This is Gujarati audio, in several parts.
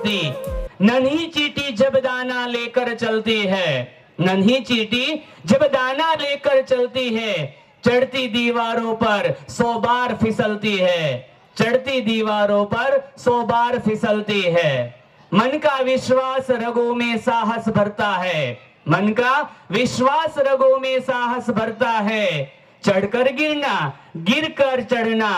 होती। नन्ही चींटी जब दाना लेकर चलती है, नन्ही चींटी जब दाना लेकर चलती है, चढ़ती दीवारों पर 100 बार फिसलती है, चढ़ती दीवारों पर 100 बार फिसलती है। मन का विश्वास रगों में साहस भरता है, मन का विश्वास रगों में साहस भरता है। चढ़कर गिरना, गिरकर चढ़ना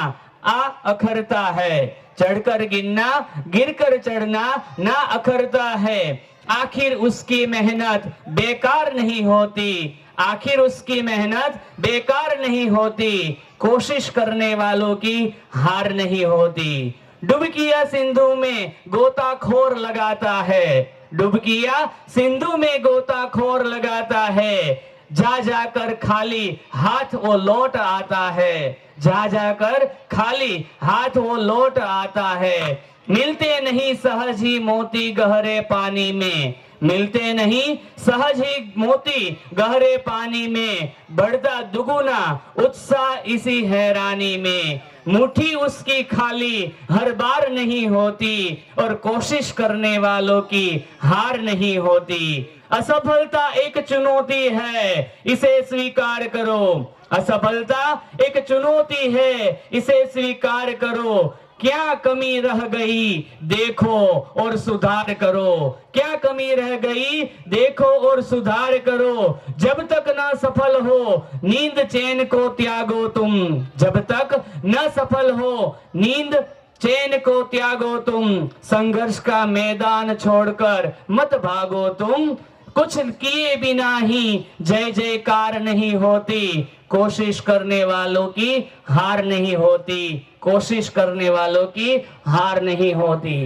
आ अखरता है, चढ़कर गिरना, गिरकर चढ़ना ना अखरता है। आखिर उसकी मेहनत बेकार नहीं होती, आखिर उसकी मेहनत बेकार नहीं होती। कोशिश करने वालों की हार नहीं होती। डुबकिया सिंधु में गोताखोर लगाता है, डुबकिया सिंधु में गोताखोर लगाता है। जा जाकर खाली हाथ वो लौट आता है, जा जाकर खाली हाथ वो लौट आता है। मिलते नहीं सहज ही मोती गहरे पानी में, मिलते नहीं सहज ही मोती गहरे पानी में। बढ़ता दुगुना उत्साह इसी हैरानी में। मुट्ठी उसकी खाली हर बार नहीं होती, और कोशिश करने वालों की हार नहीं होती। असफलता एक चुनौती है, इसे स्वीकार करो। असफलता एक चुनौती है, इसे स्वीकार करो। क्या कमी रह गई देखो और सुधार करो, क्या कमी रह गई देखो और सुधार करो। जब तक न सफल हो नींद चैन को त्यागो तुम, जब तक न सफल हो नींद चैन को त्यागो तुम। संघर्ष का मैदान छोड़कर मत भागो तुम, कुछ किए बिना ही जय जयकार नहीं होती। कोशिश करने वालों की हार नहीं होती, कोशिश करने वालों की हार नहीं होती।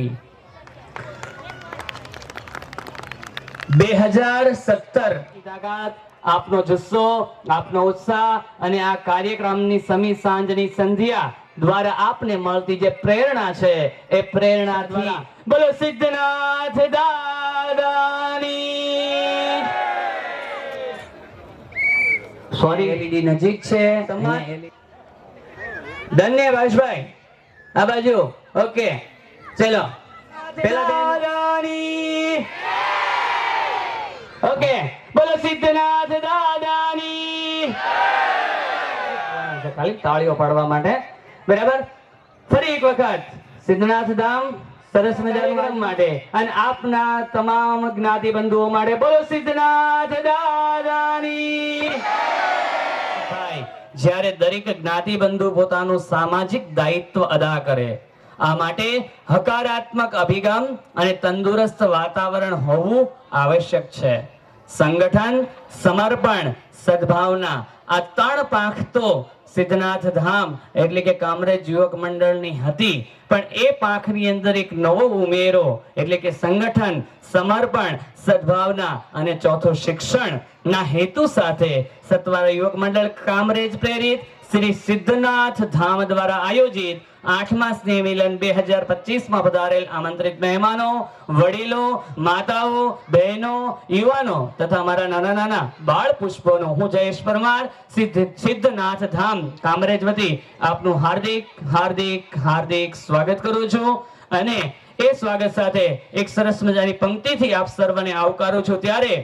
2017 તાકાત, આપનો જુસ્સો, આપનો ઉત્સાહ અને આ કાર્યક્રમની સમી સાંજની સંધ્યા દ્વારા આપને મળતી જે પ્રેરણા છે એ પ્રેરણા દ્વારા બોલો સિદ્ધનાથ દાદાની। સોરી એલઈડી નજીક છે, ધન્યવાદ ભાઈ। આ બાજુ ઓકે, ચલો પેલા દાદાની ઓકે, બોલો સિદ્ધનાથ દાદાની। ખાલી તાળીઓ પાડવા માટે, બરાબર। ફરી એક વખત સિદ્ધનાથ ધામ સરસ મજાનું ગામ માટે અને આપના તમામ જ્ઞાતિ બંધુઓ માટે બોલો સિદ્ધનાથ દાદાની। ભાઈ, જ્યારે દરેક જ્ઞાતિ બંધુ પોતાનું સામાજિક દાયિત્વ અદા કરે, આ માટે હકારાત્મક અભિગમ અને તંદુરસ્ત વાતાવરણ હોવું આવશ્યક છે। સંગઠન, સમર્પણ, સદભાવના આ ત્રણ પાંખ તો સિદ્ધનાથ ધામ એટલે કે કામરેજ યુવક મંડળની હતી, પણ એ પાંખની અંદર એક નવો ઉમેરો એટલે કે સંગઠન, સમર્પણ, સદભાવના અને ચોથો શિક્ષણ ના હેતુ સાથે સત્વારા યુવક મંડળ કામરેજ પ્રેરિત શ્રી સિદ્ધનાથ ધામ દ્વારા આયોજિત 8મા સ્નેહ મિલન 2025 માં પધારેલ આમંત્રિત મહેમાનો, વડીલો, માતાઓ, બહેનો, યુવાનો તથા મારા નાના નાના બાળ પુષ્પોનો હું જયેશ પરમાર સિદ્ધનાથ ધામ કામરેજ વતી આપનું હાર્દિક હાર્દિક હાર્દિક સ્વાગત કરું છું। અને એ સ્વાગત સાથે એક સરસ મજાની પંક્તિથી આપ સર્વને આવકારું છું। ત્યારે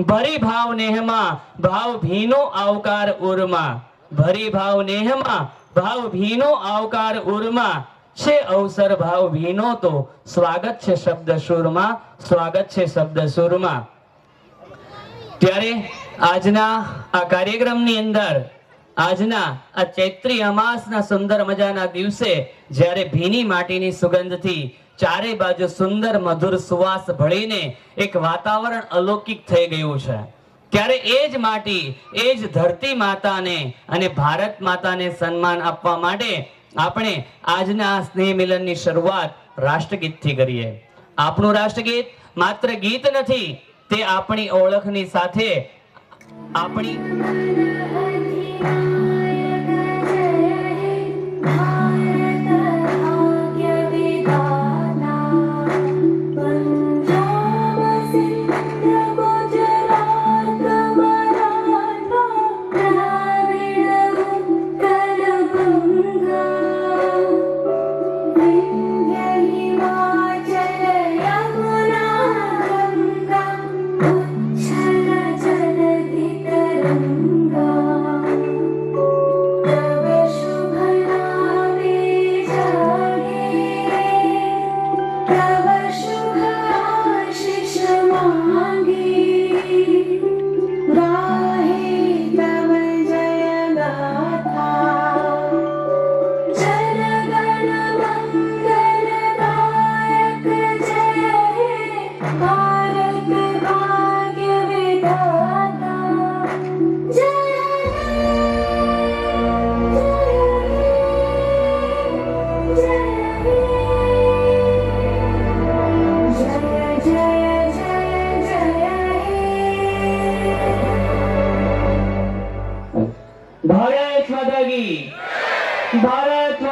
ભરી ભાવ નેહમાં ભાવ ભીનો આવકાર ઉરમાં, ભરી ભાવ નેહમાં ભાવ ભીનો આવકાર ઉરમાં છે અવસર ભાવ ભીનો તો સ્વાગત છે શબ્દ સુરમાં, સ્વાગત છે શબ્દ સુરમાં। ત્યારે આજના આ કાર્યક્રમની અંદર આજના આ ચૈત્રી અમાસના સુંદર મજાના દિવસે જ્યારે ભીની માટીની સુગંધથી ચારે બાજુ સુંદર મધુર સુવાસ ભળીને એક વાતાવરણ અલૌકિક થઈ ગયું છે, ત્યારે એ જ માટી, એ જ ધરતી માતાને અને ભારત માતાને સન્માન આપવા માટે આપણે આજના સ્નેહ મિલનની શરૂઆત રાષ્ટ્રગીતથી કરીએ। આપણું રાષ્ટ્રગીત માત્ર ગીત નથી, તે આપણી ઓળખની સાથે આપણી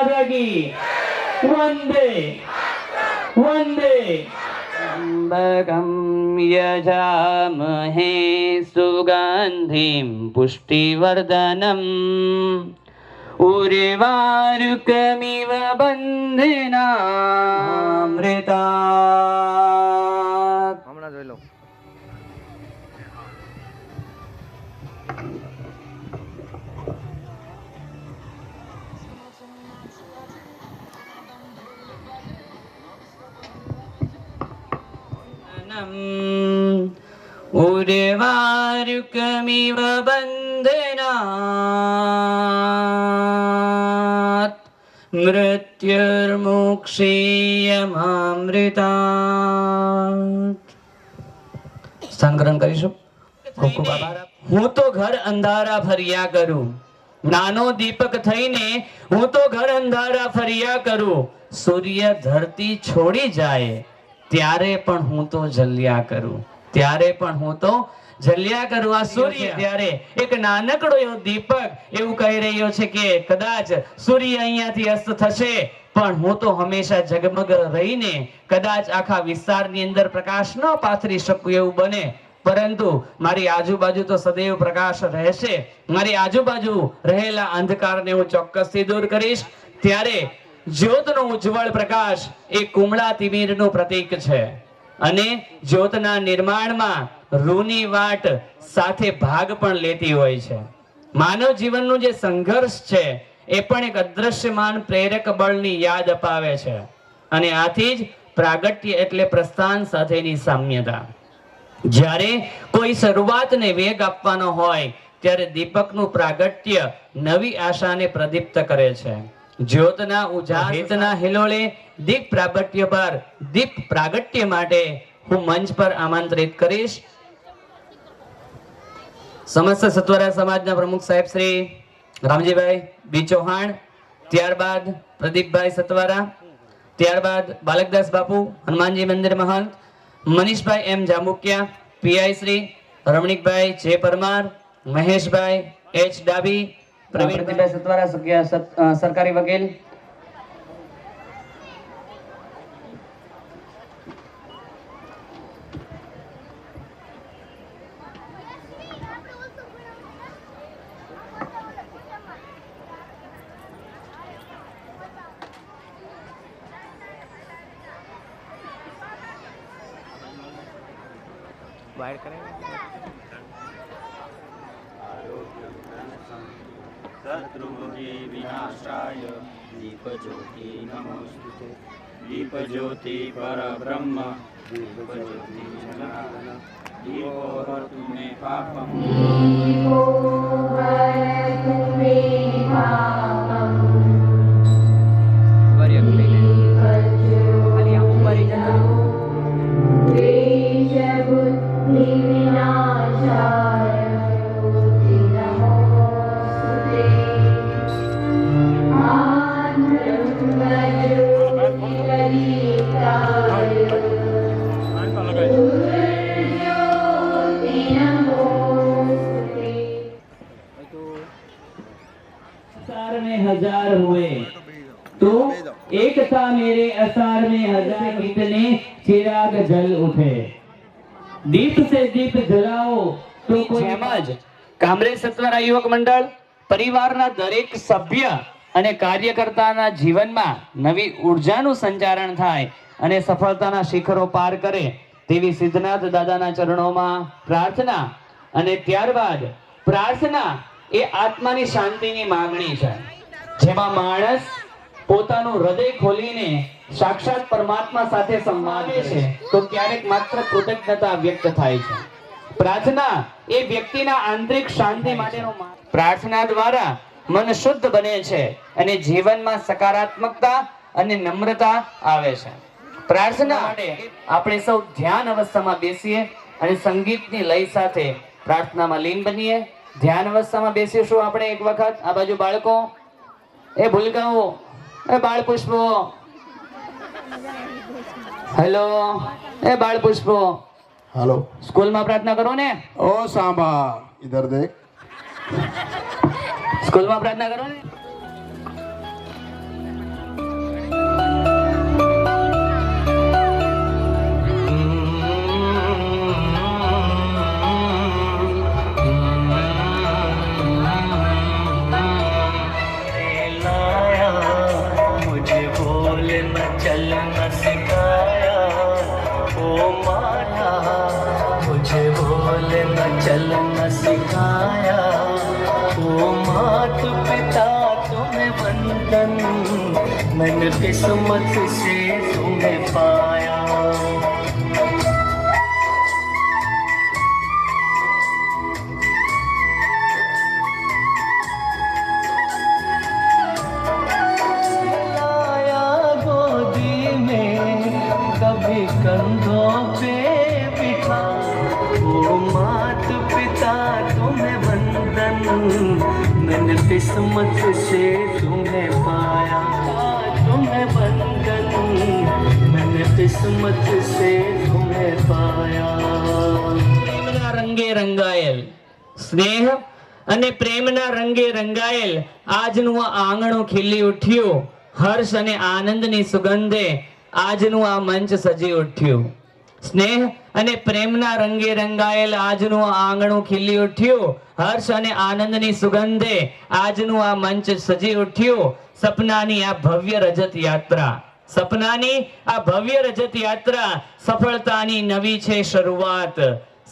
माता की वंदे वंदे। त्र्यम्बकं यजामहे सुगन्धिं पुष्टिवर्धनम् उर्वारुकमिव बन्धनामृतात्। હમણાં જોઈ લો. उर्वारुकमिव बन्धनात् मृत्युर्मुक्षीयमामृतात्। સંગ્રહ કરીશું. ખૂબ ખૂબ આભાર. હું તો ઘર અંધારા ફર્યા કરું, નાનો દીપક થઈને હું તો ઘર અંધારા ફર્યા કરું. સૂર્ય ધરતી છોડી જાય ત્યારે પણ હું તો જલ્યા કરું, ત્યારે પણ હું તો જલ્યા કરું. આ સૂર્ય ત્યારે એક નાનકડો એવો દીપક એવું કહી રહ્યો છે કે કદાચ સૂર્ય અહીંયાથી અસ્ત થશે પણ હું તો હંમેશા જગમગ રહીને કદાચ આખા વિસ્તારની અંદર પ્રકાશ ન પાથરી શકું એવું બને, પરંતુ મારી આજુબાજુ તો સદૈવ પ્રકાશ રહેશે. મારી આજુબાજુ રહેલા અંધકારને હું ચોક્કસથી દૂર કરીશ. ત્યારે જ્યોતનો ઉજ્જવળ પ્રકાશ એ કુમળા તિમિરનું પ્રતીક છે અને જ્યોતના નિર્માણમાં રૂની વાટ સાથે ભાગ પણ લેતી હોય છે. માનવ જીવનનું જે સંઘર્ષ છે એ પણ એક અદ્રશ્યમાન પ્રેરક બળની યાદ અપાવે છે અને આથી જ પ્રાગટ્ય એટલે પ્રસ્થાન સાથેની સામ્યતા. જ્યારે કોઈ શરૂઆતને વેગ આપવાનો હોય ત્યારે દીપકનું પ્રાગટ્ય નવી આશાને પ્રદીપ્ત કરે છે. જ્યોતના ઉજાસના હિલોળે દીપ પ્રાગટ્ય માટે હું મંચ પર આમંત્રિત કરીશ સમસ્ત સત્વરા સમાજના પ્રમુખ સાહેબ શ્રી રામજીભાઈ બી ચૌહાણ, ત્યારબાદ પ્રદીપભાઈ સત્વરા, ત્યારબાદ બાલકદાસ બાપુ, હનુમાનજી મંદિર મહંત, મનીષભાઈ એમ જામુકિયા, પીઆઈ શ્રી રમણીકભાઈ જે પરમાર, મહેશભાઈ એચ ડાબી, પ્રવીણભાઈ સત્વરા સરકારી વકીલ, વાયર કરાય शत्रुभुजि विनाशाय दीपज्योति नमोस्तुते। दीपज्योति परब्रह्म दीपज्योति जनार्दन दीपो हरतु मे पापम्। हजार हुए तो एक था मेरे असार में हजार कितने चिराग जल उठे। दीप से दीप जलाओ तो જેમ જ કામરેજ સત્વરા યુવક મંડળ પરિવારના દરેક સભ્ય અને કાર્યકર્તાના જીવનમાં નવી ઉર્જાનું સંચારણ થાય અને સફળતાના શિખરો પાર કરે તેવી સિદ્ધનાથ દાદાના ચરણોમાં પ્રાર્થના. અને ત્યારબાદ પ્રાર્થના એ આત્માની શાંતિની માંગણી છે, જેમાં માણસ પોતાનું હૃદય ખોલીને સાક્ષાત પરમાત્મા સાથે સંવાદે છે તો ક્યારેક માત્ર કૃતજ્ઞતા વ્યક્ત થાય છે. પ્રાર્થના એ વ્યક્તિના આંતરિક શાંતિ માટેનો પ્રાર્થના દ્વારા મન શુદ્ધ બને છે અને જીવનમાં સકારાત્મકતા અને નમ્રતા આવે છે. પ્રાર્થના માટે આપણે સૌ ધ્યાન અવસ્થામાં બેસીએ અને સંગીતની લય સાથે પ્રાર્થનામાં લીન બનીએ. ધ્યાન અવસ્થામાં બેસીશું આપણે એક વખત. આ બાજુ બાળકો, એ ભૂલકાઓ, એ બાળ પુષ્પો, હેલો, એ બાળ પુષ્પો, हेलो સ્કૂલમાં પ્રાર્થના કરો ને. ओ सांबा इधर देख। સ્કૂલમાં પ્રાર્થના કરો ને. चलना सिखाया ओ माया, मुझे बोलना चलना सिखाया ओ मात पिता तुम्हें वंदन, मैंने किस्मत से तुम्हें पाया। कभी कंधों पे बिठा ओ मात पिता तुम्हें वंदन, मैंने किस्मत से तुम्हें पाया, तुम्हें वंदन, मैंने किस्मत से तुम्हें पाया। પ્રેમના રંગે રંગાયેલ સ્નેહ અને પ્રેમના રંગે રંગાયેલ આજનું આ આંગણું ખીલી ઉઠ્યું, હર્ષ અને આનંદની સુગંધે આજનું આ મંચ સજી ઉઠ્યું। સ્નેહ અને પ્રેમના રંગે રંગાયેલ આજનું આ આંગણું ખીલી ઉઠ્યું, હર્ષ અને આનંદની સુગંધે આજનું આ મંચ સજી ઉઠ્યું। સપનાની આ ભવ્ય રજત યાત્રા, સપનાની આ ભવ્ય રજત યાત્રા સફળતાની નવી છે શરૂઆત।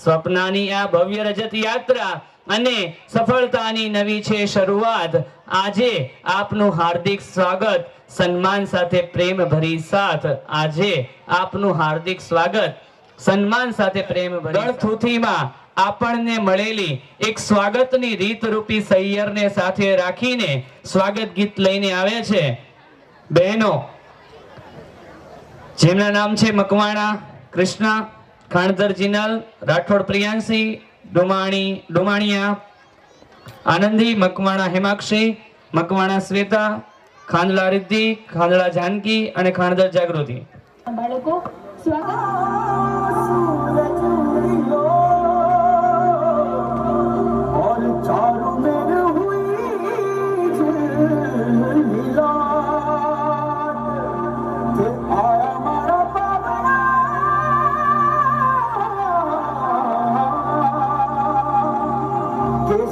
સ્વપ્નાની આ ભવ્ય રજત યાત્રા અને સફળતાની નવી છે શરૂઆત। આજે આપનું હાર્દિક સ્વાગત, સન્માન સાથે પ્રેમ ભરી સાથ। આજે આપનું હાર્દિક સ્વાગત, સન્માન સાથે પ્રેમ ભરી ગળથૂથીમાં આપણને મળેલી એક સ્વાગતની રીતરૂપી સૈયરને સાથે રાખીને સ્વાગત ગીત લઈને આવે છે બહેનો, જેમના નામ છે મકવાણા કૃષ્ણા, ખાણધર જીનલ, રાઠોડ પ્રિયાંશી, ડુમાણિયા આનંદી, મકવાણા હેમાક્ષી, મકવાણા શ્વેતા, ખાંડલા રિદ્ધિ, ખાંડલા જાનકી અને ખાણધર જાગૃતિ। બાળકો સ્વાગત।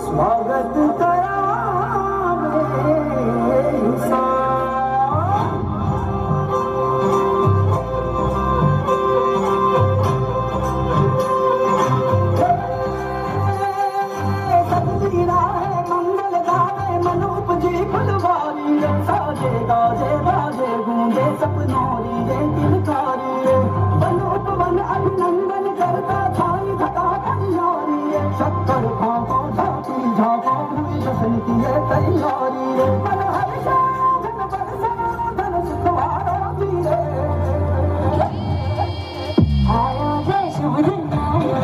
स्वागत करा मंगल गावे मनोप जी फुलवारी, साजे गाजे बाजे गूंजे सपनोरी रे दिलकारी, बनोप वन अभिनंदन करता छाई घटा कन्यारी, शक्कर खाओ झांकी झांको हुई जश्न की ये तैयारी, मन हर्षा जन बरसा धन सुखवारो जीरे, आया जय शुभ दिन आया।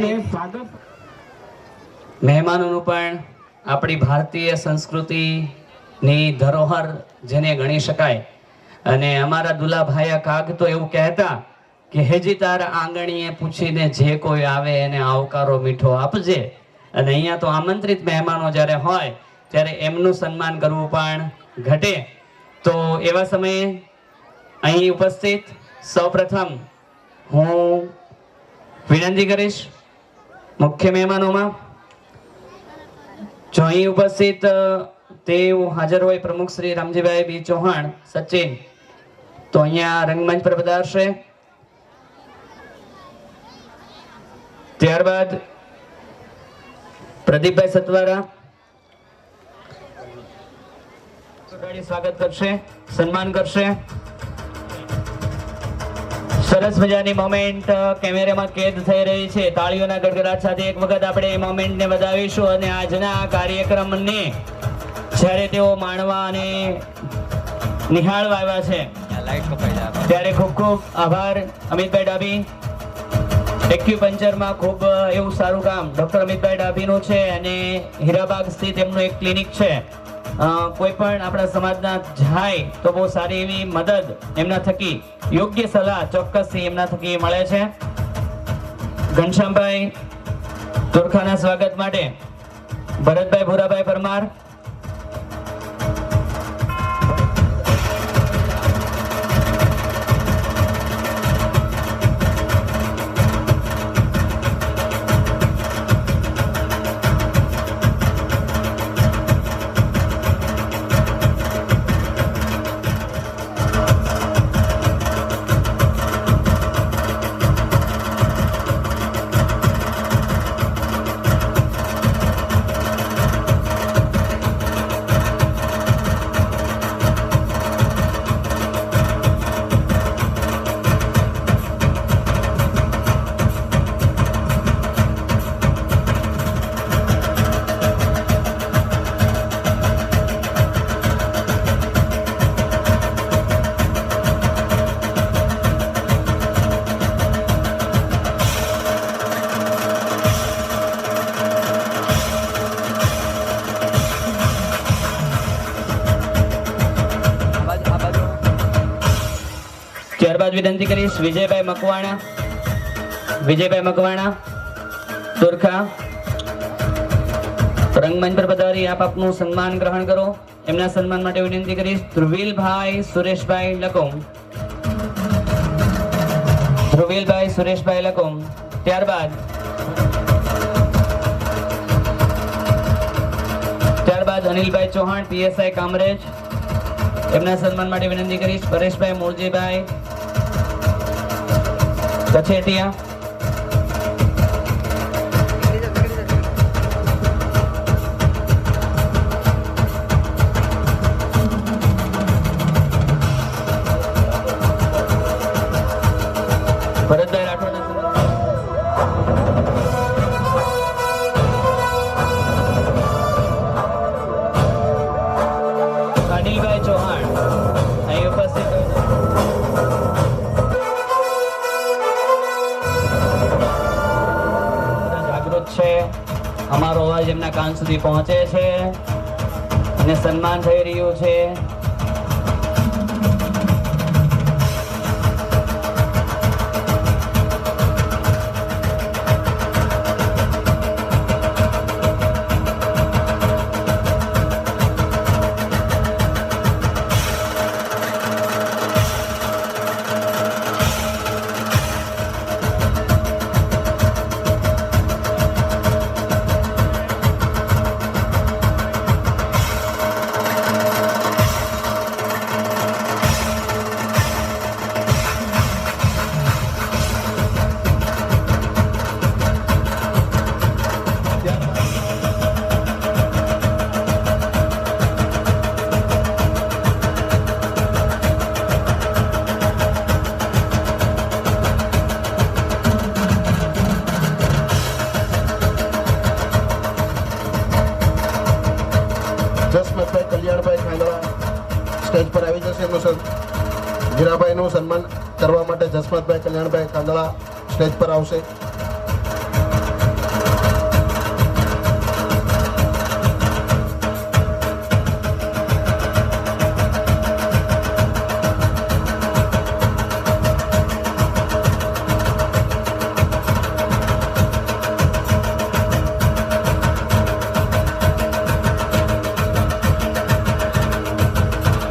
સાથે સ્વાગત મહેમાનોનું પણ આપણી ભારતીય સંસ્કૃતિની ધરોહર જેને ગણી શકાય. અને અમારા દુલાભાઈ કાગ તો એવું કહેતા કે હેજી તારા આંગણીએ પૂછીને જે કોઈ આવે એને આવકારો મીઠો આપજે. અને અહીંયા તો આમંત્રિત મહેમાનો જ્યારે હોય ત્યારે એમનું સન્માન કરવું પણ ઘટે. તો એવા સમયે અહીં ઉપસ્થિત સૌપ્રથમ હું વિનંતી કરીશ મુખ્ય મહેમાનોમાં જો અહીં ઉપસ્થિત તેઓ હાજર હોય પ્રમુખ શ્રી રામજીભાઈ બી ચૌહાણ સચિન તો અહીંયા રંગમંચ પર પધારશે. ત્યારબાદ પ્રદીપભાઈ સતવારા સ્વાગત કરશે, સન્માન કરશે. સરસ મજાની મોમેન્ટ કેમેરામાં કેદ થઈ રહી છે. તાળીઓના ગડગડાટ સાથે એક વખત આપણે એ મોમેન્ટને વધાવીશું અને આજના કાર્યક્રમને જ્યારે તેઓ માણવા અને નિહાળવા આવ્યા છે ત્યારે ખૂબ ખૂબ આભાર અમિતભાઈ ડાભી. એક્યુપંચરમાં ખૂબ એવું સારું કામ ડોક્ટર અમિતભાઈ ડાભીનું છે અને હીરાબાગ સ્થિત એમનું એક ક્લિનિક છે. કોઈ પણ આપણા સમાજના જાય તો બહુ સારી એવી મદદ એમના થકી, યોગ્ય સલાહ ચોક્કસથી એમના થકી મળે છે. ઘનશ્યામભાઈ તુરખાના સ્વાગત માટે ભરતભાઈ ભૂરાભાઈ પરમાર, ત્યારબાદ વિનંતી કરીશ વિજયભાઈ મકવાણા તુરખા રંગમંચ પર પધારી આપ આપનું સન્માન ગ્રહણ કરો. એમના સન્માન માટે વિનંતી કરીશ ધ્રુવીલભાઈ સુરેશભાઈ લકોમ. ત્યારબાદ અનિલભાઈ ચૌહાણ પીએસઆઈ કામરેજ. એમના સન્માન માટે વિનંતી કરીશ પરેશભાઈ મોરજીભાઈ કછેટિયા. ભરતભાઈ રાઠોડ. અનિલભાઈ ચૌહાણ અહીં ઉપસ્થિત જાગૃત છે. અમારો અવાજ એમના કાન સુધી પહોંચે છે અને સન્માન થઈ રહ્યું છે. જસમતભાઈ કલ્યાણભાઈ ખાંડવા સ્ટેજ પર આવી જશે. એમનું વીરાભાઈનું સન્માન કરવા માટે જસમતભાઈ કલ્યાણભાઈ ખાંડવા સ્ટેજ પર આવશે.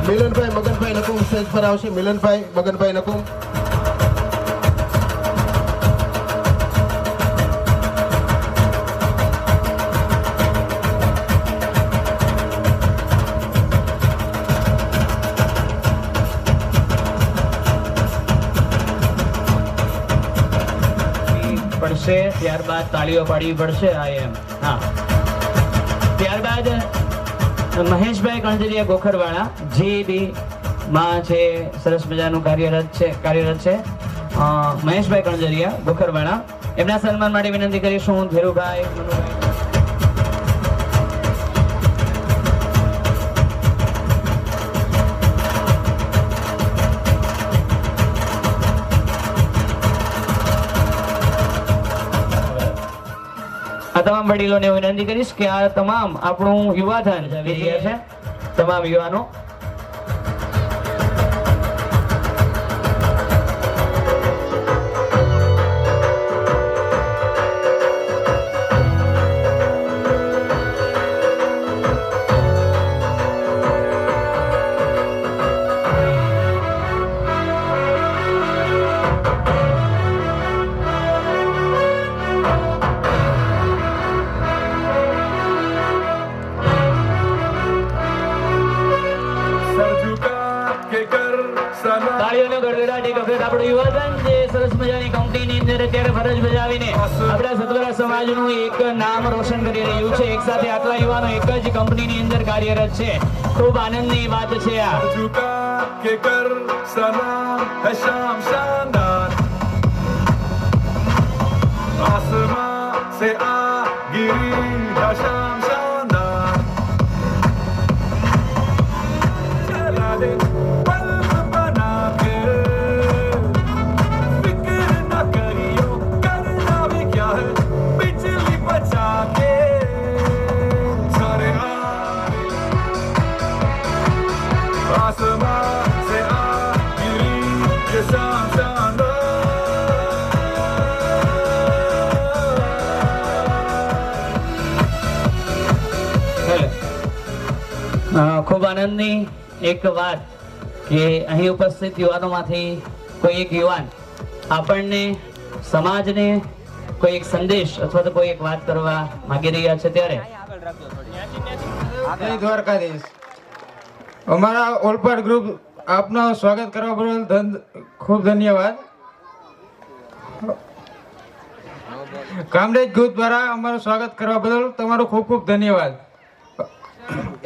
મિલનભાઈ મગનભાઈ નકુમ સ્ટેજ પર આવશે. મિલનભાઈ મગનભાઈ નકુમ. પડશે, ત્યારબાદ તાળીઓ પાડવી પડશે. હા, ત્યારબાદ મહેશભાઈ કણજરિયા ગોખરવાળા જે બી માં છે, સરસ મજાનું કાર્યરત છે. મહેશભાઈ કણજરિયા ગોખરવાળા, એમના સન્માન માટે વિનંતી કરીશું. ધીરુભાઈ, મનુભાઈ. આ તમામ વડીલોને વિનંતી કરીશ કે આ તમામ આપણું યુવાધન આવી રહ્યા છે, તમામ યુવાનો તાળીઓનો ગડગડાટ એક વખત આપણું યુવાધન જે સરસ મજાની કંપનીની અંદર અત્યારે ફરજ બજાવીને આપણા સતવરા સમાજનું એક નામ રોશન કરી રહ્યું છે. એક સાથે આટલા યુવાનો એક જ કંપનીની અંદર કાર્યરત છે. ખૂબ આનંદની વાત છે. આ ખૂબ આનંદની એક વાત કે અહીં ઉપસ્થિત યુવાનોમાંથી કોઈ એક યુવાન આપણને, સમાજને કોઈ એક સંદેશ અથવા તો કોઈ એક વાત કરવા માંગી રહ્યા છે. ત્યારે જય દ્વારકાધીશ. અમારા ઓલપાડ ગ્રુપ આપનું સ્વાગત કરવા બદલ ખૂબ ધન્યવાદ. કામરેજ ગ્રુપ દ્વારા અમારું સ્વાગત કરવા બદલ તમારો ખૂબ ખૂબ ધન્યવાદ.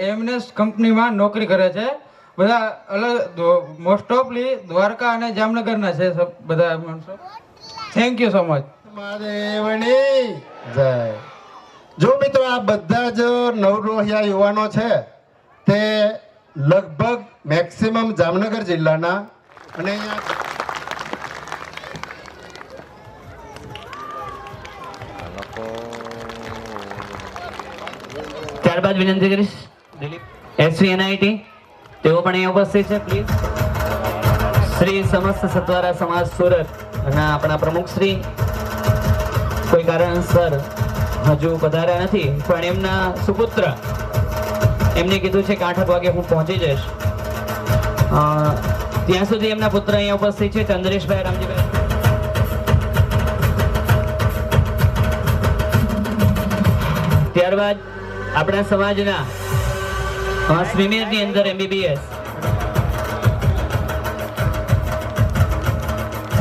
એમનેસ કંપનીમાં નોકરી કરે છે. બધા અલગ મોસ્ટ ઓફલી દ્વારકા અને જામનગરના છે બધા માણસો. Thank you so much. મહાદેવની જય. જો મિત્રો આ બધા જ નવરોહિયા યુવાનો છે તે લગભગ મેક્સિમમ જામનગર જિલ્લાના અને ત્યારબાદ વિનંતી કરીશ દિલીપ SVNIT, તેઓ પણ અહીંયા ઉપસ્થિત છે. પ્લીઝ શ્રી સમસ્ત સતવારા સમાજ સુરત અને આપણા પ્રમુખ શ્રી કોઈ કારણસર હજુ પધાર્યા નથી, પણ એમના સુપુત્ર એમને કીધું છે કે 8 વાગે હું પહોંચી જઈશ. ત્યાં સુધી એમના પુત્ર અહીંયા ઉપસ્થિત છે. ચંદ્રેશભાઈ, રામજીભાઈ. ત્યારબાદ આપણા સમાજના સ્વિમેરની અંદર MBBS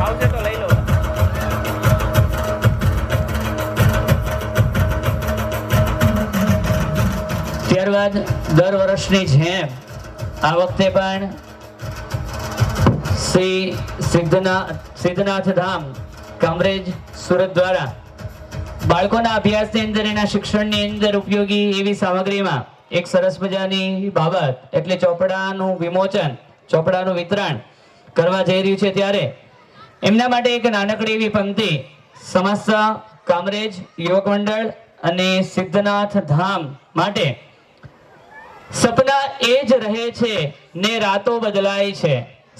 આવશે તો લઈ લો. ત્યારબાદ દર વર્ષની જેમ આ વખતે પણ શ્રી સિદ્ધનાથ ધામ કામરેજ સુરત દ્વારા બાળકોના અભ્યાસની અંદર, એના શિક્ષણની અંદર ઉપયોગી એવી સામગ્રીમાં એક સરસ મજાની બાબત એટલે ચોપડાનું વિમોચન, ચોપડાનું વિતરણ કરવા જઈ રહ્યું છે. ત્યારે એમના માટે એક નાનકડી એવી પંક્તિ સમસ્ત કામરેજ યુવક મંડળ અને સિદ્ધનાથ ધામ માટે. સપના એ જ રહે છે ને રાતો બદલાય છે,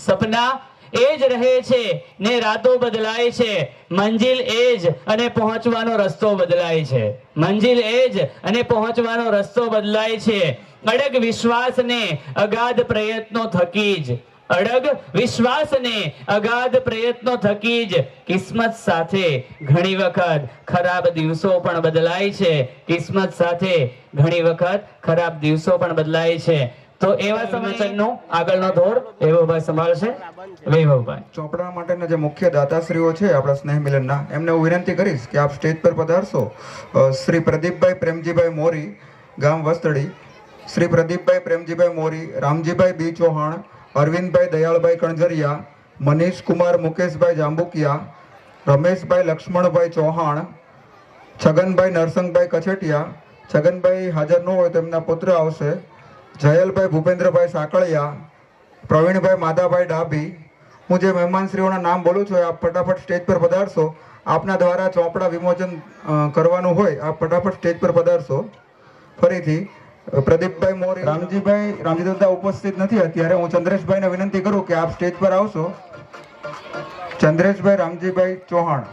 સપના એ જ રહે છે ને રાતો બદલાય છે, મંજિલ એ જ અને પહોંચવાનો રસ્તો બદલાય છે, મંજિલ એ જ અને પહોંચવાનો રસ્તો બદલાય છે. અડગ વિશ્વાસને અગાધ પ્રયત્નો થકી જ, અડગ વિશ્વાસને અગાધ પ્રયત્નો થકી જ કિસ્મત સાથે ઘણી વખત ખરાબ દિવસો પણ બદલાય છે, કિસ્મત સાથે ઘણી વખત ખરાબ દિવસો પણ બદલાય છે. તો એવા સમયનો આગળનો દોર વૈભવભાઈ સંભાળશે. વૈભવભાઈ. ચોપડા માટેના જે મુખ્ય દાતાશ્રીઓ છે આપણા સ્નેહ મિલનના, એમને હું વિનંતી કરીશ કે આપ સ્ટેજ પર પધારશો. શ્રી પ્રદીપભાઈ પ્રેમજીભાઈ મોરી, ગામ વસ્તડી. શ્રી પ્રદીપભાઈ પ્રેમજીભાઈ મોરી, રામજીભાઈ બી ચૌહાણ, અરવિંદભાઈ દયાળભાઈ કણઝરિયા, મનીષ કુમાર મુકેશભાઈ જાંબુકિયા, રમેશભાઈ લક્ષ્મણભાઈ ચૌહાણ, છગનભાઈ નરસંગભાઈ કછેટિયા. છગનભાઈ હાજર ન હોય તો એમના પુત્ર આવશે. જયલભાઈ ભૂપેન્દ્રભાઈ સાંકળિયા, પ્રવીણભાઈ માધાભાઈ ડાભી. હું જે મહેમાનશ્રીઓના નામ બોલું છું આપ ફટાફટ સ્ટેજ પર પધારશો. આપના દ્વારા ચોપડા વિમોચન કરવાનું હોય આપ ફટાફટ સ્ટેજ પર પધારશો. ફરીથી પ્રદીપભાઈ મોરી, રામજી દાદા ઉપસ્થિત નથી અત્યારે. હું ચંદ્રેશભાઈને વિનંતી કરું કે આપ સ્ટેજ પર આવશો. ચંદ્રેશભાઈ રામજીભાઈ ચૌહાણ.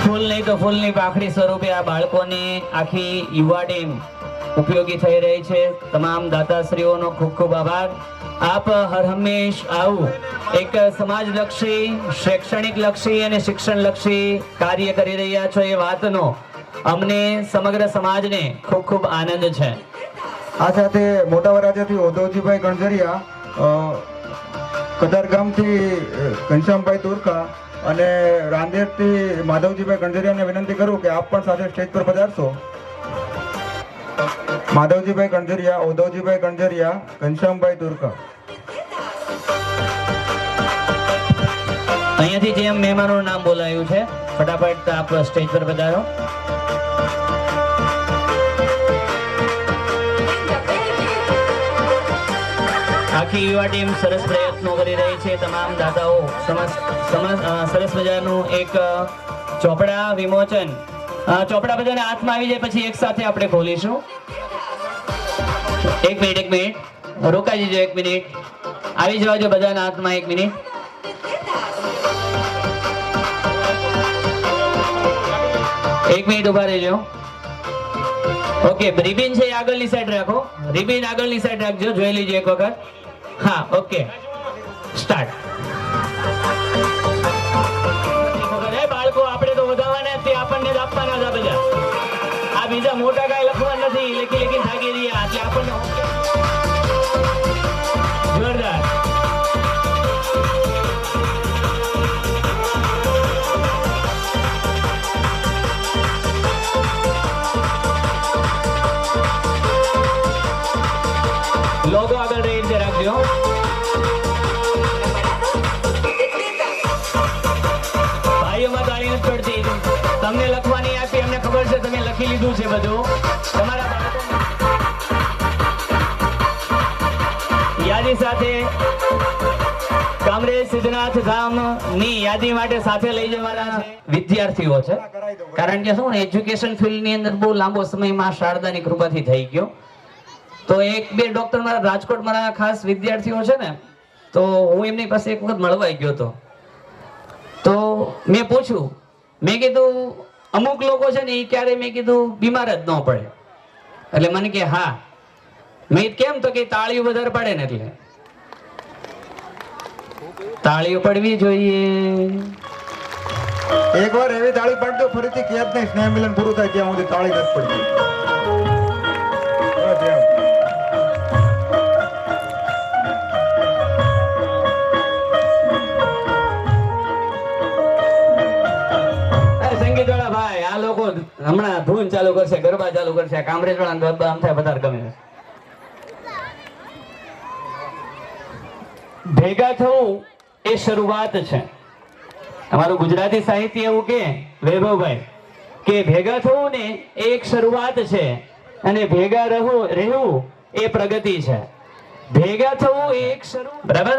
ફૂલ નહીં તો ફૂલની પાખડી સ્વરૂપે આ બાળકોની આખી યુવા ટીમ ઉપયોગી થઈ રહી છે. તમામ દાતાશ્રીઓનો ખૂબ ખૂબ આભાર. આપ હર હંમેશ આવું એક સમાજલક્ષી, શૈક્ષણિકલક્ષી અને શિક્ષણલક્ષી કાર્ય કરી રહ્યા છો એ વાતનો અમને સમગ્ર સમાજને ખૂબ ખૂબ આનંદ છે. આ સાથે મોટા વરાજાથી ઉદ્ધવજીભાઈ કણઝરિયા, કદરગામથી ઘનશ્યામભાઈ તુરકા અને રાંદેરથી માધવજીભાઈ કણઝરિયાને વિનંતી કરું કે આપ પણ સાથે સ્ટેજ પર પધારશો. માધવજીભાઈ કણઝરિયા, ઉદ્ધવજીભાઈ કણઝરિયા, ઘનશ્યામભાઈ તુરકા. અહીંયાથી જેમ મહેમાનોનું નામ બોલાયું છે ફટાફટ આપ સ્ટેજ પર પધારો. આખી યુવા ટીમ સરસ પ્રયત્નો કરી રહી છે. તમામ દાદાઓ સરસ મજાનું એક ચોપડા વિમોચન. ચોપડા બધાને હાથમાં આવી જાય પછી એક સાથે આપણે ખોલીશું. એક મિનિટ રોકાઈ જજો. 1 મિનિટ આવી જવા જો બધાના હાથમાં. 1 મિનિટ. એક મિનિટ ઉભા રહેજો. ઓકે, રિબિન છે એ આગળની સાઈડ રાખો. રિબિન આગળની સાઈડ રાખજો. જોઈ લીજો એક વખત. હા, ઓકે, સ્ટાર્ટ. બાળકો આપણે તો વધારવાના તે આપણને જ આપવાના હતા બધા. આ બીજા મોટા કાંઈ લખવા નથી. લેખી થાકી રહ્યા એટલે આપણને જોરદાર. લોગો આગળ રહી રીતે રાખજો. ભાઈઓમાં તાળી નથી પડતી. તમને લખવાની આપી, અમને ખબર છે તમે લખી લીધું છે બધું. તમારા યાદી સાથે કામરેજ સિદ્ધનાથ ધામની યાદી માટે સાથે લઈ જવાના વિદ્યાર્થીઓ છે. કારણ કે શું ને, એજ્યુકેશન ફિલ્ડની અંદર બહુ લાંબો સમયમાં શારદાની કૃપાથી થઈ ગયો. તો 1-2 ડોક્ટર મારા રાજકોટ મારા ખાસ વિદ્યાર્થીઓ છે ને, તો હું એમની પાસે એક વખત મળવા ગયો હતો. તો મેં પૂછ્યું, મેં કીધું અમુક લોકો છે ને એ ક્યારે મેં કીધું બીમાર જ ન પડે. એટલે મને કે હા. મેં કેમ? તો કે તાળીઓ વધારે પડે ને એટલે. તાળીઓ પડવી જોઈએ. એકવાર એવી તાળી પાડજો ફરીથી કે જ નહીં. સ્નેહ મિલન પૂરું થાય ત્યાં સુધી તાળી નથી પડતી. ભાઈ આ લોકો હમણાં ધૂન ચાલુ કરશે, ગરબા ચાલુ કરશે. કામરેજ વાળા ગરબા આમ થાય વધારે ગમે. ભેગા થવું એ શરૂઆત છે. અમારું ગુજરાતી સાહિત્ય એવું કે વૈભવભાઈ કે ભેગા થવું ને એ એક શરૂઆત છે અને ભેગા રહેવું એ પ્રગતિ છે. ભેગા થવું એ એક શરૂ, બરાબર.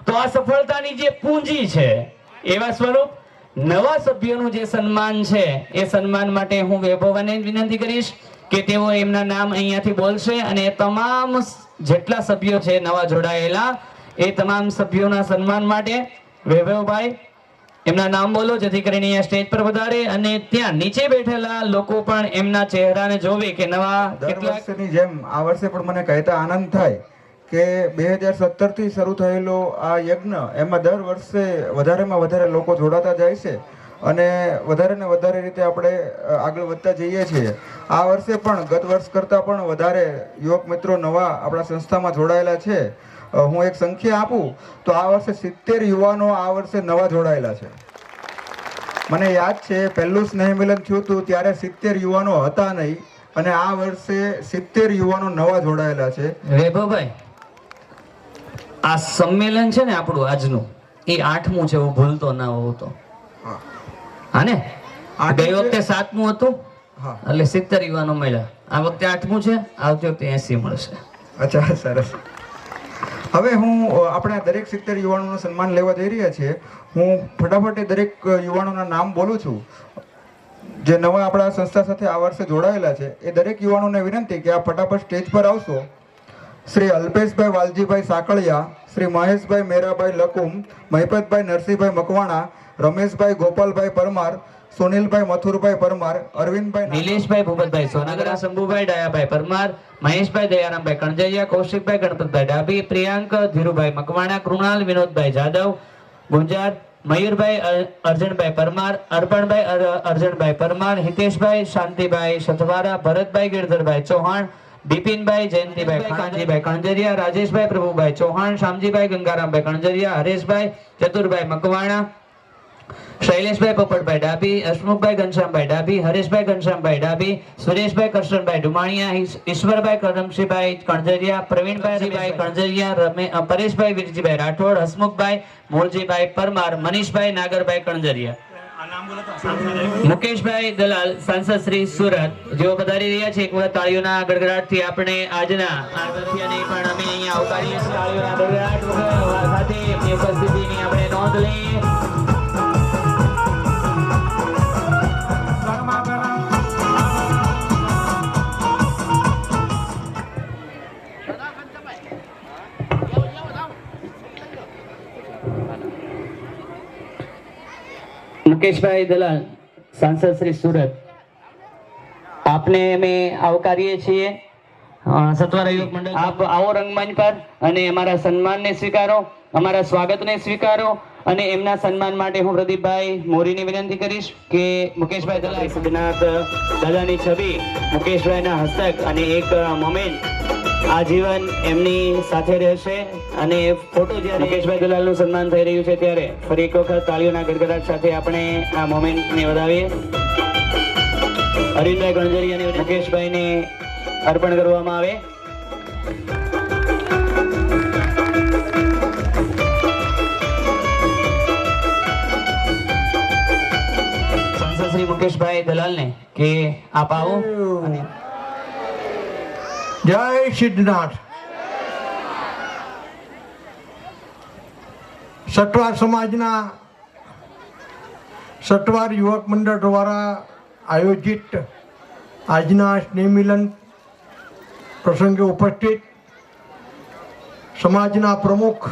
તો આ સફળતાની જે પૂંજી છે એવા સ્વરૂપ નવા સભ્યોનું જે સન્માન છે એ સન્માન માટે હું વૈભવને વિનંતી કરીશ કે તેઓ એમના નામ અહીંયાથી બોલશે અને તમામ જેટલા સભ્યો છે નવા જોડાયેલા એ તમામ સભ્યોના સન્માન માટે વૈભવભાઈ એમના નામ બોલો, જેથી કરીને અહીંયા સ્ટેજ પર વધારે અને ત્યાં નીચે બેઠેલા લોકો પણ એમના ચહેરાને જોવે કે નવા દર કેટલાક વર્ષની જેમ આ વર્ષે પણ મને કહેતા આનંદ થાય કે 2017 થી શરૂ થયેલો આ યજ્ઞ એમાં દર વર્ષે વધારેમાં વધારે લોકો જોડાતા જાય છે અને વધારે ને વધારે રીતે આપણે આગળ વધતા જઈએ છીએ. આ વર્ષે પણ ગત વર્ષ કરતાં પણ વધારે યુવક મિત્રો નવા આપણા સંસ્થામાં જોડાયેલા છે. હું એક સંખ્યા આપું તો આ વર્ષે 70 યુવાનો આ વર્ષે નવા જોડાયેલા છે. મને યાદ છે પહેલું સ્નેહ મિલન થયું હતું ત્યારે 70 યુવાનો હતા નહીં અને આ વર્ષે 70 યુવાનો નવા જોડાયેલા છે. વૈભવભાઈ, આ સંમેલન છે ને આપણું આજનું એ 8મું છે, હું ભૂલતો ના હોઉં તો. હા ને, ગઈ વખતે 7મું હતું એટલે 70 યુવાનો મળ્યા. આ વખતે 8મું છે, આવતી વખતે 80 મળશે. અચ્છા, સરસ. હવે હું આપણે દરેક 70 યુવાનોનું સન્માન લેવા જઈ રહ્યા છીએ. હું ફટાફટ દરેક યુવાનોના નામ બોલું છું જે નવા આપણા સંસ્થા સાથે આ વર્ષે જોડાયેલા છે. એ દરેક યુવાનોને વિનંતી કે આ ફટાફટ સ્ટેજ પર આવશો. શ્રી અલ્પેશભાઈ વાલજીભાઈ સાકળિયા, શ્રી મહેશભાઈ મેરાભાઈ લકુમ, મહિપતભાઈ નરસિંહભાઈ મકવાણા, રમેશભાઈ ગોપાલભાઈ પરમાર, સુનિલભાઈ મથુરભાઈ પરમાર, અરવિંદભાઈ નિલેશભાઈ ભૂપતભાઈ સોનાગરા, શંભુભાઈ ડાયાભાઈ પરમાર, મહેશભાઈ દયારામભાઈ કણજરિયા, કૌશિકભાઈ ગણપતભાઈ ડાભી, પ્રિયાંક ધીરુભાઈ મકવાણા, કૃણાલ વિનોદભાઈ જાદવ ગુંજાર, મયુરભાઈ અર્જણભાઈ પરમાર, અર્પણભાઈ અર્જણભાઈ પરમાર, હિતેશભાઈ શાંતિભાઈ સથવારા, ભરતભાઈ ગિરધરભાઈ ચૌહાણ, બિપિનભાઈ જયંતિભાઈ કાંજીભાઈ કણજરિયા, રાજેશભાઈ પ્રભુભાઈ ચૌહાણ, શામજીભાઈ ગંગારામભાઈ કણજરિયા, હરેશભાઈ ચતુરભાઈ મકવાણા, શૈલેષભાઈ પોપટભાઈ ડાભી, હસમુખભાઈ ઘનશ્યામભાઈ ડાભી, હરેશભાઈ ઘનશ્યામભાઈ ડાભી, સુરેશભાઈ કરશનભાઈ ડુમાણિયા, ઈશ્વરભાઈ કરમશીભાઈ કણજરિયા, પ્રવીણભાઈ કણજરિયા, પરેશભાઈ વીરજીભાઈ રાઠોડ, હસમુખભાઈ મૂળજીભાઈ પરમાર, મનીષભાઈ નાગરભાઈ કણજરિયા, મુકેશભાઈ દલાલ સાંસદ શ્રી સુરત જેઓ પધારી રહ્યા છે. એક વખત તાળીઓના ગડગડાટથી આપણે આજના પણ અમે અહીંયા આવકારીએ છીએ. તાળીઓના ગડગડાટ સાથે એમની ઉપસ્થિતિની આપણે નોંધ લઈએ. મુકેશભાઈ દલાલ સાંસદ શ્રી સુરત, આપને અમે આવકારીએ છીએ. સત્વરા યુવક મંડળ, આપ આવો રંગમંચ પર અને અમારા સન્માનને સ્વીકારો, અમારા સ્વાગતને સ્વીકારો. અને એમના સન્માન માટે હું પ્રદીપભાઈ મોરીની વિનંતી કરીશ કે મુકેશભાઈ દલાલ સિદ્ધનાથ દાદાની છબી મુકેશભાઈના હસ્તક અને એક મોમેન્ટ આજીવન એમની સાથે રહેશે. અને ફોટો જ્યારે મુકેશભાઈ દલાલનું સન્માન થઈ રહ્યું છે ત્યારે ફરી એક વખત તાળીઓના ગડગડાટ સાથે આપણે આ મોમેન્ટને વધાવીએ. અરવિંદભાઈ ગણજરી અને મુકેશભાઈને અર્પણ કરવામાં આવે. સાંસદ શ્રી મુકેશભાઈ દલાલને કે આપ આવો. અને જય સિદ્ધનાથ. સટવાર સમાજના સટવાર યુવક મંડળ દ્વારા આયોજિત આજના સ્નેહ મિલન પ્રસંગે ઉપસ્થિત સમાજના પ્રમુખ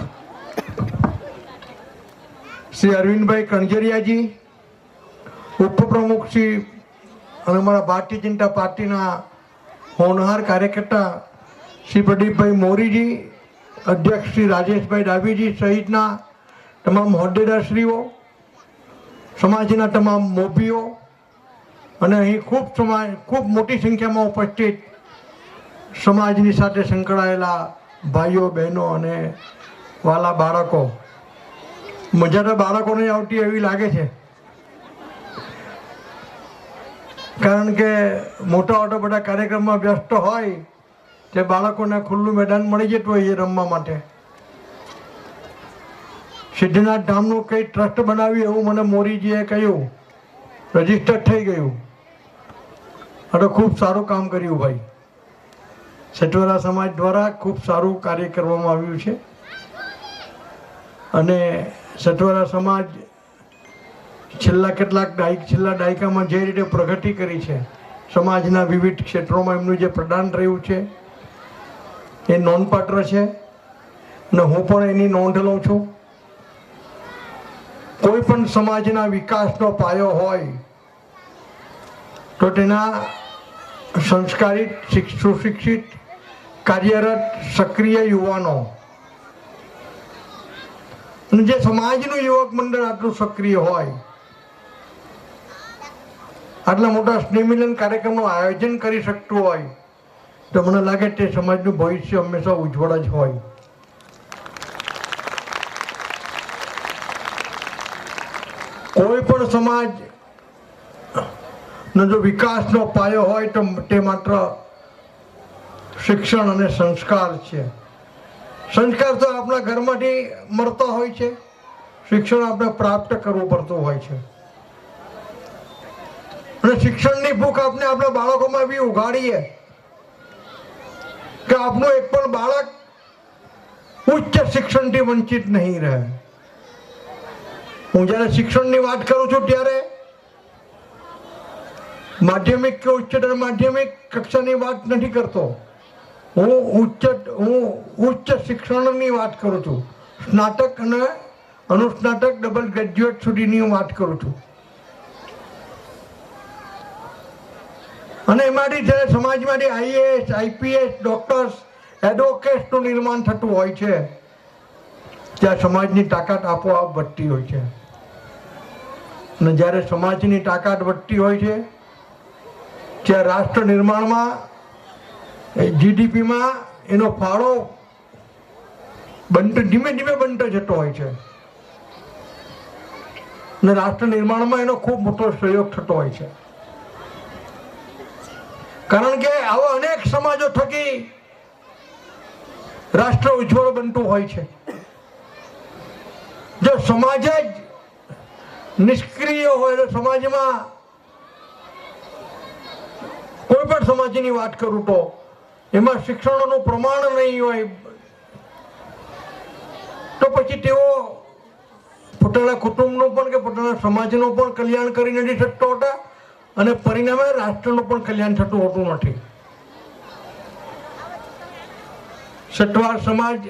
શ્રી અરવિંદભાઈ કણજરિયાજી, ઉપપ્રમુખ શ્રી અને અમારા ભારતીય જનતા પાર્ટીના હોનહાર કાર્યકર્તા શ્રી પ્રદીપભાઈ મોરીજી, અધ્યક્ષ શ્રી રાજેશભાઈ ડાભીજી સહિતના તમામ હોદ્દેદારશ્રીઓ, સમાજના તમામ મોભીઓ અને અહીં ખૂબ મોટી સંખ્યામાં ઉપસ્થિત સમાજની સાથે સંકળાયેલા ભાઈઓ બહેનો અને વાલા બાળકો. મજા તો બાળકોને આવતી એવી લાગે છે, કારણ કે મોટા બધા કાર્યક્રમમાં વ્યસ્ત હોય તે બાળકોને ખુલ્લું મેદાન મળી જતું હોય એ રમવા માટે. સિદ્ધનાથ ધામનું કંઈ ટ્રસ્ટ બનાવ્યું એવું મને મોરીજીએ કહ્યું, રજીસ્ટર થઈ ગયું. અને ખૂબ સારું કામ કર્યું ભાઈ. સટવરા સમાજ દ્વારા ખૂબ સારું કાર્ય કરવામાં આવ્યું છે અને સટવરા સમાજ છેલ્લા દાયકામાં જે રીતે પ્રગતિ કરી છે, સમાજના વિવિધ ક્ષેત્રોમાં એમનું જે પ્રદાન રહ્યું છે એ નોંધપાત્ર છે અને હું પણ એની નોંધ લઉં છું. કોઈ પણ સમાજના વિકાસનો પાયો હોય તો તેના સંસ્કારિત, સુશિક્ષિત, કાર્યરત, સક્રિય યુવાનો અને જે સમાજનું યુવક મંડળ આટલું સક્રિય હોય, આટલા મોટા સ્નેહમિલન કાર્યક્રમનું આયોજન કરી શકતું હોય તો મને લાગે તે સમાજનું ભવિષ્ય હંમેશા ઉજ્જવળ જ હોય. કોઈ પણ સમાજ નો જો વિકાસનો પાયો હોય તો તે માત્ર શિક્ષણ અને સંસ્કાર છે. સંસ્કાર તો આપણા ઘરમાંથી મળતા હોય છે, શિક્ષણ આપણે પ્રાપ્ત કરવું પડતું હોય છે અને શિક્ષણની ભૂખ આપણે આપણા બાળકોમાં બી ઉઘાડીએ કે આપણું એક પણ બાળક ઉચ્ચ શિક્ષણથી વંચિત નહીં રહે. હું જ્યારે શિક્ષણની વાત કરું છું ત્યારે માધ્યમિક કે ઉચ્ચતર માધ્યમિક કક્ષાની વાત નથી કરતો. હું ઉચ્ચ શિક્ષણની વાત કરું છું. સ્નાતક અને અનુસ્નાતક, ડબલ ગ્રેજ્યુએટ સુધીની વાત કરું છું. અને એમાંથી જ્યારે સમાજમાંથી આઈએએસ, આઈપીએસ, ડોક્ટર્સ, એડવોકેટ્સનું નિર્માણ થતું હોય છે ત્યાં સમાજની તાકાત આપોઆપ વધતી હોય છે. અને જ્યારે સમાજની તાકાત વધતી હોય છે ત્યાં રાષ્ટ્ર નિર્માણમાં, જીડીપીમાં એનો ફાળો ધીમે ધીમે બનતો જતો હોય છે અને રાષ્ટ્ર નિર્માણમાં એનો ખૂબ મોટો સહયોગ થતો હોય છે. કારણ કે આવા અનેક સમાજો થકી રાષ્ટ્ર ઉજ્જવળ બનતું હોય છે. જો સમાજ જ નિષ્ક્રિય હોય તો સમાજમાં કોઈ પણ સમાજની વાત કરું તો એમાં શિક્ષણનું પ્રમાણ નહીં હોય તો પછી તેઓ પોતાના કુટુંબનું પણ કે પોતાના સમાજનું પણ કલ્યાણ કરી નથી શકતો હોતા અને પરિણામે રાષ્ટ્રનું પણ કલ્યાણ થતું હોતું નથી. સટવાર સમાજ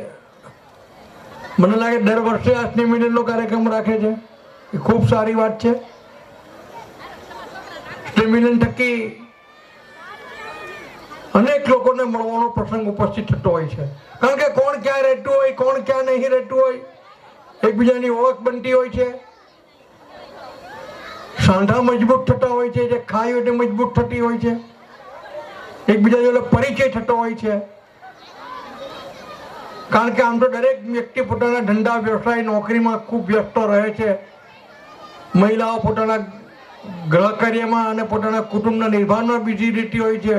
મને લાગે દર વર્ષે આ સ્નેહ મિલનનો કાર્યક્રમ રાખે છે. એ ખૂબ સારી વાત છે. સ્નેહ મિલન થકી અનેક લોકોને મળવાનો પ્રસંગ ઉપસ્થિત થતો હોય છે. કારણ કે કોણ ક્યાં રહેતું હોય, કોણ ક્યાં નહીં રહેતું હોય, એકબીજાની ઓળખ બનતી હોય છે, સાંધા મજબૂત થતા હોય છે, જે ખાઈ હોય તે મજબૂત થતી હોય છે, એકબીજા જોડે પરિચય થતો હોય છે. કારણ કે આમ તો દરેક વ્યક્તિ પોતાના ધંધા, વ્યવસાય, નોકરીમાં ખૂબ વ્યસ્ત રહે છે. મહિલાઓ પોતાના ગૃહ કાર્યમાં અને પોતાના કુટુંબના નિર્માણમાં બીજી રહેતી હોય છે.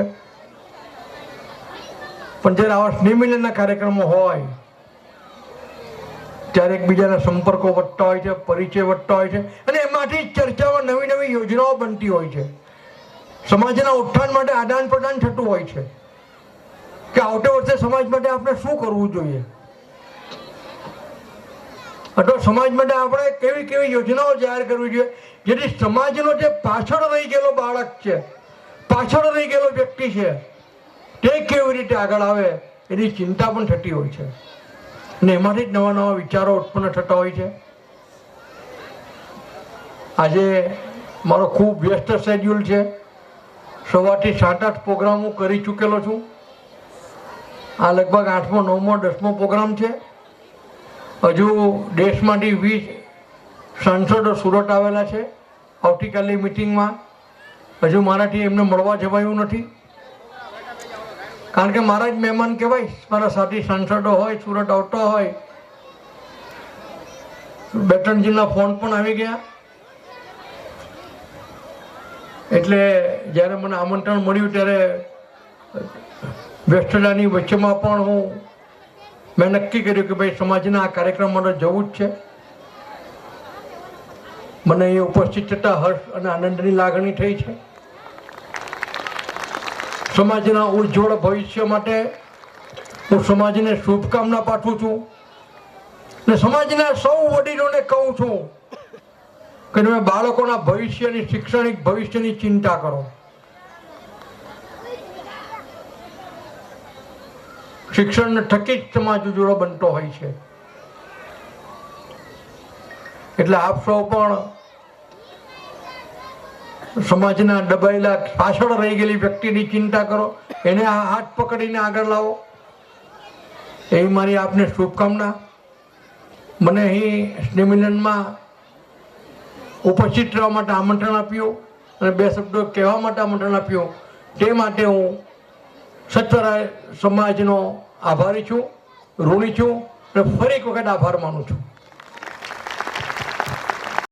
પણ જ્યારે આવા સ્નેહ મિલનના કાર્યક્રમો હોય ત્યારે એકબીજાના સંપર્કો વધતા હોય છે, પરિચય વધતા હોય છે અને એમાંથી ચર્ચામાં નવી નવી યોજનાઓ બનતી હોય છે. સમાજના ઉત્થાન માટે આદાન પ્રદાન થતું હોય છે કે આવતે વર્ષે સમાજ માટે આપણે શું કરવું જોઈએ, અથવા સમાજ માટે આપણે કેવી કેવી યોજનાઓ જાહેર કરવી જોઈએ જેથી સમાજનો જે પાછળ રહી ગયેલો બાળક છે, પાછળ રહી ગયેલો વ્યક્તિ છે તે કેવી રીતે આગળ આવે એની ચિંતા પણ થતી હોય છે અને એમાંથી જ નવા નવા વિચારો ઉત્પન્ન થતા હોય છે. આજે મારો ખૂબ વ્યસ્ત શેડ્યુલ છે. સવારથી 7-8 પ્રોગ્રામ હું કરી ચૂકેલો છું. આ લગભગ 8મો, 9મો, 10મો પ્રોગ્રામ છે. હજુ દેશમાંથી 20 સાંસદો સુરત આવેલા છે આવતીકાલની મિટિંગમાં. હજુ મારાથી એમને મળવા જવાયું નથી કારણ કે મારા જ મહેમાન કહેવાય. મારા સાથી સાંસદો હોય, સુરત આવતા હોય. 2-3 જણના ફોન પણ આવી ગયા. એટલે જ્યારે મને આમંત્રણ મળ્યું ત્યારે વ્યસ્તતાની વચ્ચેમાં પણ મેં નક્કી કર્યું કે ભાઈ સમાજના આ કાર્યક્રમ માટે જવું જ છે. મને અહીં ઉપસ્થિત થતા હર્ષ અને આનંદની લાગણી થઈ છે. સમાજના ઉજ્જવળ ભવિષ્ય માટે હું સમાજને શુભકામના પાઠવું છું અને સમાજના સૌ વડીલોને કહું છું કે તમે બાળકોના ભવિષ્યની શૈક્ષણિક ભવિષ્યની ચિંતા કરો. શિક્ષણ થકી જ સમાજ ઉજળો બનતો હોય છે. એટલે આપ સૌ પણ સમાજના દબાયેલા પાછળ રહી ગયેલી વ્યક્તિની ચિંતા કરો, એને હાથ પકડીને આગળ લાવો, એવી મારી આપને શુભકામના. મને અહીં સ્નેહમિલનમાં ઉપસ્થિત રહેવા માટે આમંત્રણ આપ્યું અને 2 શબ્દો કહેવા માટે આમંત્રણ આપ્યું, તે માટે હું સત્વરાય સમાજનો આભારી છું, ઋણી છું અને ફરી એક વખત આભાર માનું છું.